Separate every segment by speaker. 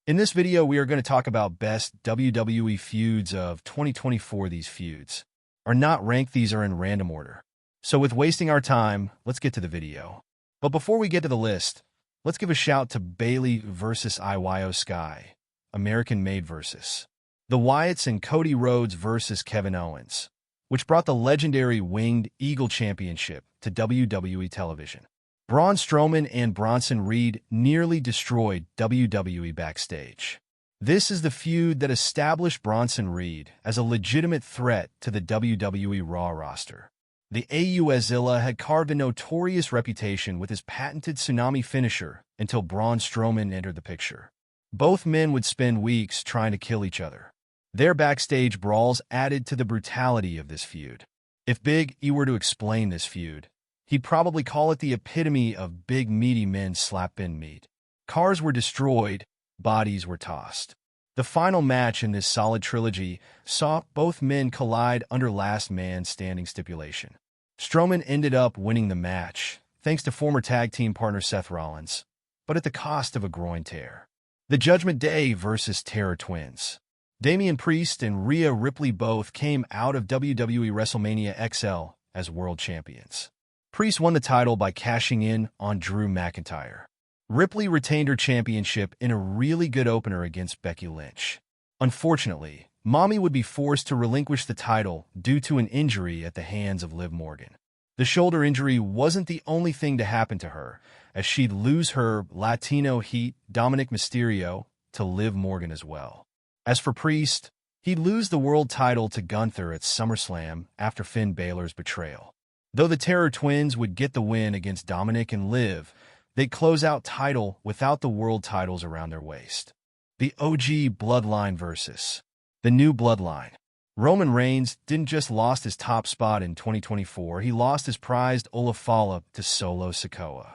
Speaker 1: In this video, we are going to talk about best WWE feuds of 2024. These feuds are not ranked, these are in random order. So with wasting our time, let's get to the video. But before we get to the list, let's give a shout to Bayley versus Wwe Sky, American-made versus the Wyatts, and Cody Rhodes versus Kevin Owens, which brought the legendary Winged Eagle Championship to WWE television. Braun Strowman and Bronson Reed nearly destroyed WWE backstage. This is the feud that established Bronson Reed as a legitimate threat to the WWE Raw roster. The Auszilla had carved a notorious reputation with his patented tsunami finisher until Braun Strowman entered the picture. Both men would spend weeks trying to kill each other. Their backstage brawls added to the brutality of this feud. If Big E were to explain this feud, he'd probably call it the epitome of big meaty men slapping meat. Cars were destroyed, bodies were tossed. The final match in this solid trilogy saw both men collide under last man standing stipulation. Strowman ended up winning the match, thanks to former tag team partner Seth Rollins, but at the cost of a groin tear. The Judgment Day versus Terror Twins. Damian Priest and Rhea Ripley both came out of WWE WrestleMania XL as world champions. Priest won the title by cashing in on Drew McIntyre. Ripley retained her championship in a really good opener against Becky Lynch. Unfortunately, Mommy would be forced to relinquish the title due to an injury at the hands of Liv Morgan. The shoulder injury wasn't the only thing to happen to her, as she'd lose her Latino heat Dominic Mysterio to Liv Morgan as well. As for Priest, he'd lose the world title to Gunther at SummerSlam after Finn Balor's betrayal. Though the Terror Twins would get the win against Dominic and Liv, they'd close out title without the world titles around their waist. The OG Bloodline versus the New Bloodline. Roman Reigns didn't just lost his top spot in 2024, he lost his prized Olafala to Solo Sikoa.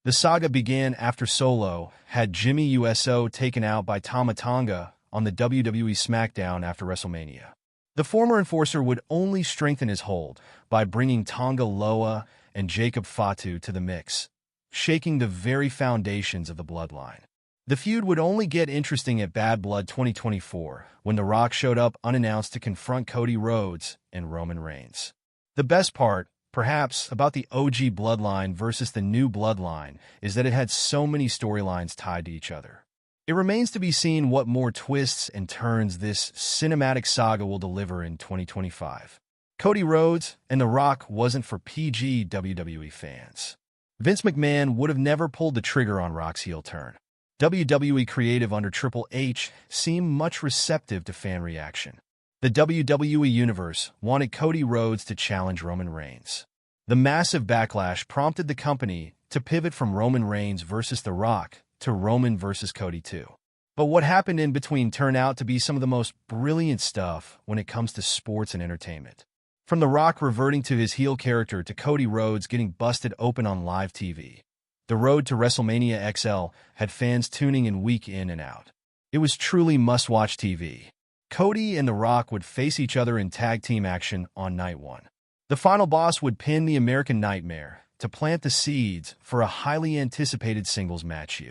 Speaker 1: The saga began after Solo had Jimmy USO taken out by Tama Tonga on the WWE SmackDown after WrestleMania. The former enforcer would only strengthen his hold by bringing Tonga Loa and Jacob Fatu to the mix, shaking the very foundations of the bloodline. The feud would only get interesting at Bad Blood 2024 when The Rock showed up unannounced to confront Cody Rhodes and Roman Reigns. The best part, perhaps, about the OG Bloodline versus the New Bloodline is that it had so many storylines tied to each other. It remains to be seen what more twists and turns this cinematic saga will deliver in 2025. Cody Rhodes and The Rock wasn't for PG WWE fans. Vince McMahon would have never pulled the trigger on Rock's heel turn. WWE creative under Triple H seemed much receptive to fan reaction. The WWE Universe wanted Cody Rhodes to challenge Roman Reigns. The massive backlash prompted the company to pivot from Roman Reigns versus The Rock to Roman versus Cody too. But what happened in between turned out to be some of the most brilliant stuff when it comes to sports and entertainment. From The Rock reverting to his heel character to Cody Rhodes getting busted open on live TV, the road to WrestleMania XL had fans tuning in week in and out. It was truly must-watch TV. Cody and The Rock would face each other in tag team action on night one. The final boss would pin the American Nightmare to plant the seeds for a highly anticipated singles match.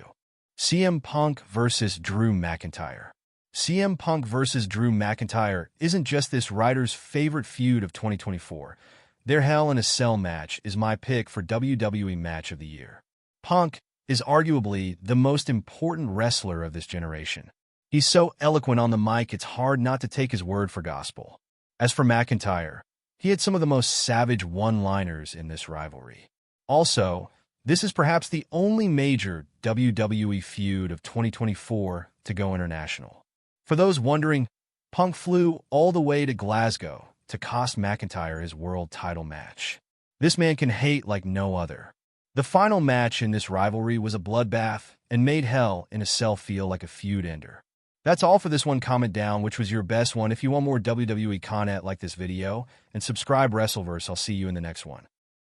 Speaker 1: CM Punk versus Drew McIntyre. CM Punk versus Drew McIntyre isn't just this writer's favorite feud of 2024. Their Hell in a Cell match is my pick for WWE Match of the Year. Punk is arguably the most important wrestler of this generation. He's so eloquent on the mic, it's hard not to take his word for gospel. As for McIntyre, he had some of the most savage one-liners in this rivalry. Also, this is perhaps the only major WWE feud of 2024 to go international. For those wondering, Punk flew all the way to Glasgow to cost McIntyre his world title match. This man can hate like no other. The final match in this rivalry was a bloodbath and made Hell in a Cell feel like a feud ender. That's all for this one. Comment down which was your best one. If you want more WWE content like this video, and subscribe Wrestleverse, I'll see you in the next one.